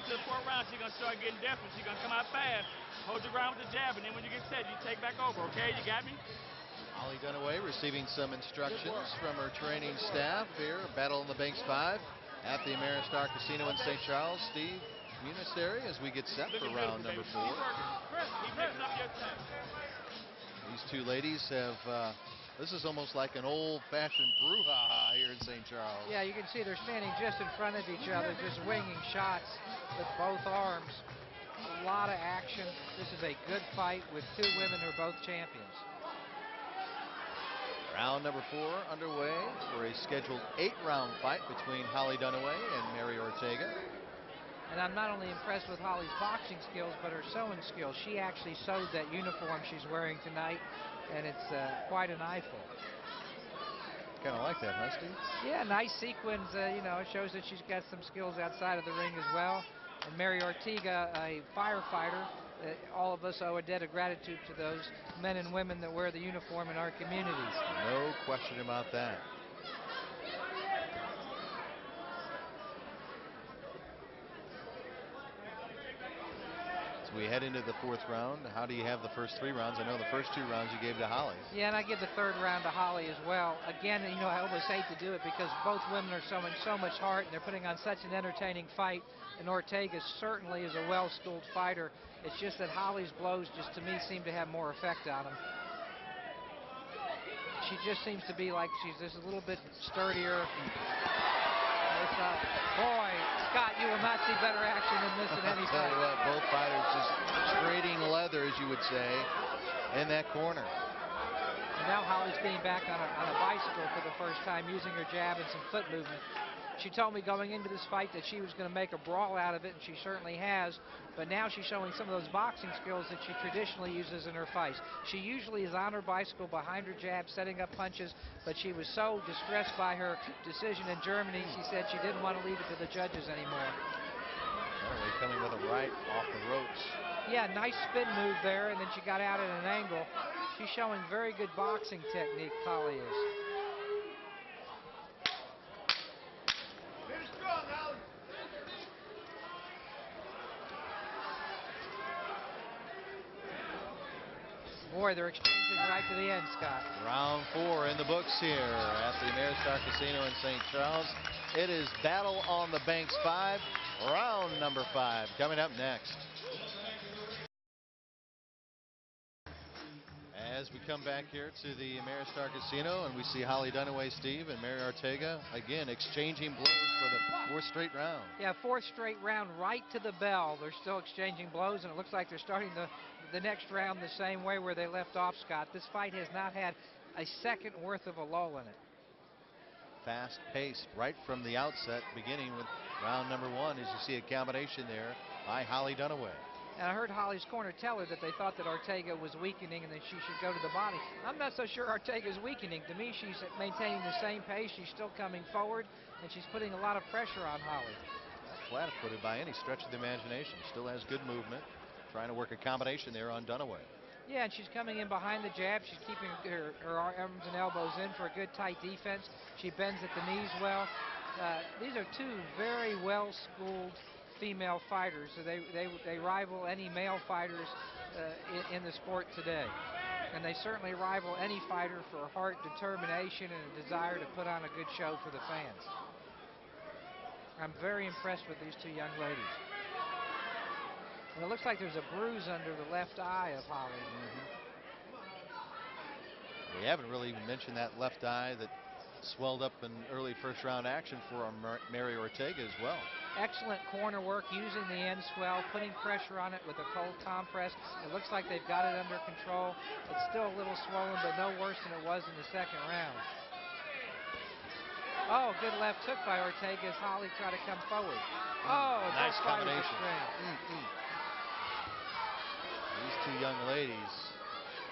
into the fourth round, she's going to start getting desperate. She's going to come out fast, hold your ground with the jab, and then when you get set, you take back over, okay? You got me? Holly Dunaway receiving some instructions from her training staff here. Battle in the Banks 5 at the Ameristar Casino in St. Charles. Steve Munisteri as we get set for round number 4. These two ladies have, this is almost like an old-fashioned brouhaha here in St. Charles. Yeah, you can see they're standing just in front of each other, just winging shots with both arms. A lot of action. This is a good fight with two women who are both champions. Round number 4 underway for a scheduled 8-round fight between Holly Dunaway and Mary Ortega. And I'm not only impressed with Holly's boxing skills, but her sewing skills. She actually sewed that uniform she's wearing tonight, and it's quite an eyeful. Kind of like that, huh, Steve? Yeah, nice sequins. You know, it shows that she's got some skills outside of the ring as well. And Mary Ortega, a firefighter. All of us owe a debt of gratitude to those men and women that wear the uniform in our communities. No question about that. So we head into the 4th round. How do you have the first 3 rounds? I know the first 2 rounds you gave to Holly. Yeah, and I give the 3rd round to Holly as well. Again, you know, I almost hate to do it because both women are showing so much heart and they're putting on such an entertaining fight. And Ortega certainly is a well-schooled fighter. It's just that Holly's blows just to me seem to have more effect on him. She just seems to be like she's just a little bit sturdier. Boy, Scott, you will not see better action than this in any fight. Tell you what, both fighters just trading leather, as you would say, in that corner. And now Holly's getting back on a bicycle for the first time, using her jab and some foot movement. She told me going into this fight that she was going to make a brawl out of it, and she certainly has. But now she's showing some of those boxing skills that she traditionally uses in her fights. She usually is on her bicycle behind her jab, setting up punches, but she was so distressed by her decision in Germany, she said she didn't want to leave it to the judges anymore. Dunaway coming with a right off the ropes. Yeah, nice spin move there, and then she got out at an angle. She's showing very good boxing technique, Holly is. Boy, they're exchanging right to the end, Scott. Round 4 in the books here at the Ameristar Casino in St. Charles. It is Battle on the Banks 5, round number 5, coming up next. As we come back here to the Ameristar Casino and we see Holly Dunaway, Steve, and Mary Ortega, again, exchanging blows for the 4th straight round. Yeah, 4th straight round right to the bell. They're still exchanging blows, and it looks like they're starting the next round the same way where they left off, Scott. This fight has not had a second worth of a lull in it. Fast-paced right from the outset, beginning with round number 1, as you see a combination there by Holly Dunaway. And I heard Holly's corner tell her that they thought that Ortega was weakening and that she should go to the body. I'm not so sure Ortega's weakening. To me, she's maintaining the same pace. She's still coming forward, and she's putting a lot of pressure on Holly. Not flat-footed by any stretch of the imagination. Still has good movement. Trying to work a combination there on Dunaway. Yeah, and she's coming in behind the jab. She's keeping her arms and elbows in for a good tight defense. She bends at the knees well. These are two very well-schooled female fighters. So they rival any male fighters in the sport today. And they certainly rival any fighter for heart, determination, and a desire to put on a good show for the fans. I'm very impressed with these two young ladies. And it looks like there's a bruise under the left eye of Holly. We haven't really even mentioned that left eye that swelled up in early 1st round action for Mary Ortega as well. Excellent corner work using the end swell, putting pressure on it with a cold compress. It looks like they've got it under control. It's still a little swollen, but no worse than it was in the 2nd round. Oh, good left hook by Ortega as Holly tried to come forward. Oh, nice combination. These two young ladies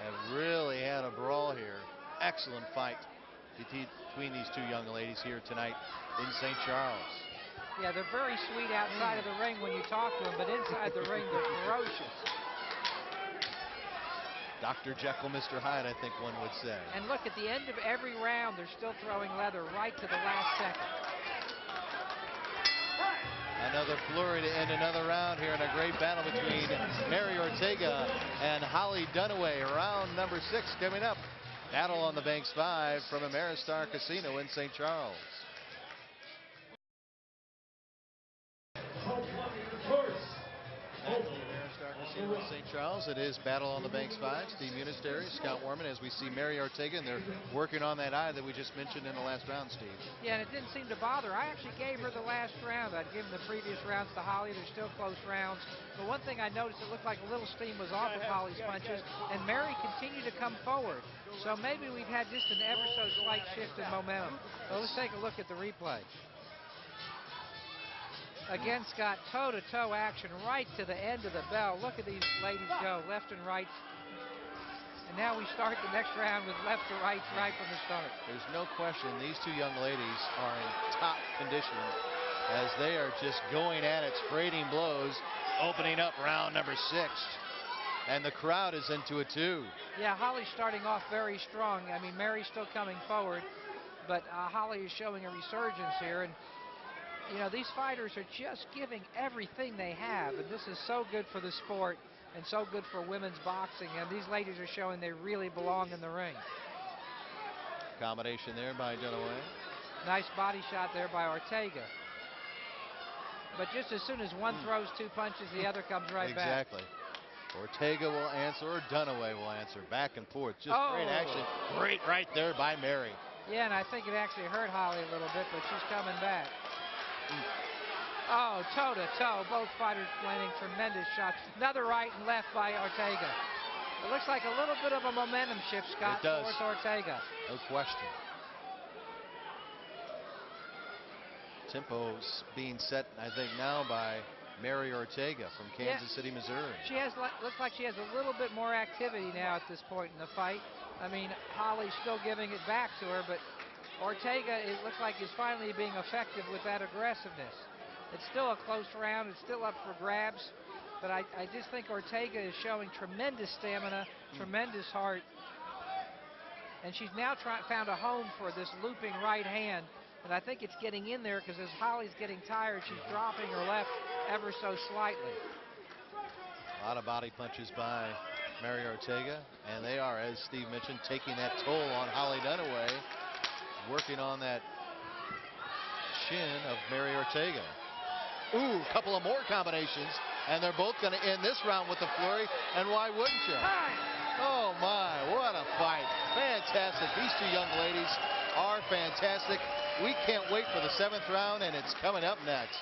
have really had a brawl here. Excellent fight between these two young ladies here tonight in St. Charles. Yeah, they're very sweet outside of the ring when you talk to them, but inside the ring they're ferocious. Dr. Jekyll, Mr. Hyde, I think one would say. And look, at the end of every round, they're still throwing leather right to the last second. Another flurry to end another round here in a great battle between Mary Ortega and Holly Dunaway. Round number 6 coming up. Battle on the Banks 5 from Ameristar Casino in St. Charles. Ameristar Casino in St. Charles. It is Battle on the Banks 5. Steve Munisteri, Scott Warman, as we see Mary Ortega, and they're working on that eye that we just mentioned in the last round, Steve. Yeah, and it didn't seem to bother. I actually gave her the last round. I'd given the previous rounds to Holly. They're still close rounds. But one thing I noticed, it looked like a little steam was off of Holly's punches, and Mary continued to come forward. So maybe we've had just an ever so slight shift in momentum. Well, let's take a look at the replay. Again, Scott, toe-to-toe action right to the end of the bell. Look at these ladies go, left and right. And now we start the next round with left to right, right from the start. There's no question these two young ladies are in top condition as they are just going at it, trading blows, opening up round number 6. And the crowd is into it too. Yeah, Holly's starting off very strong. I mean, Mary's still coming forward, but Holly is showing a resurgence here. And you know, these fighters are just giving everything they have, and this is so good for the sport and so good for women's boxing, and these ladies are showing they really belong in the ring. Combination there by Dunaway. Nice body shot there by Ortega. But just as soon as one throws 2 punches, the other comes right back. Exactly. Ortega will answer, or Dunaway will answer. Back and forth. Just great action. Great right there by Mary. Yeah, and I think it actually hurt Holly a little bit, but she's coming back. Oh, toe-to-toe. Both fighters landing tremendous shots. Another right and left by Ortega. It looks like a little bit of a momentum shift, Scott, towards Ortega. No question. Tempo's being set, I think, now by Mary Ortega from Kansas City, Missouri. She has, looks like she has a little bit more activity now at this point in the fight. I mean, Holly's still giving it back to her, but Ortega, it looks like, is finally being effective with that aggressiveness. It's still a close round. It's still up for grabs. But I just think Ortega is showing tremendous stamina, tremendous heart. And she's now found a home for this looping right hand. And I think it's getting in there because as Holly's getting tired, she's dropping her left ever so slightly. A lot of body punches by Mary Ortega. And they are, as Steve mentioned, taking that toll on Holly Dunaway. Working on that shin of Mary Ortega. Ooh, a couple of more combinations, and they're both going to end this round with a flurry, and why wouldn't you? Oh my, what a fight. Fantastic. These two young ladies are fantastic. We can't wait for the 7th round, and it's coming up next.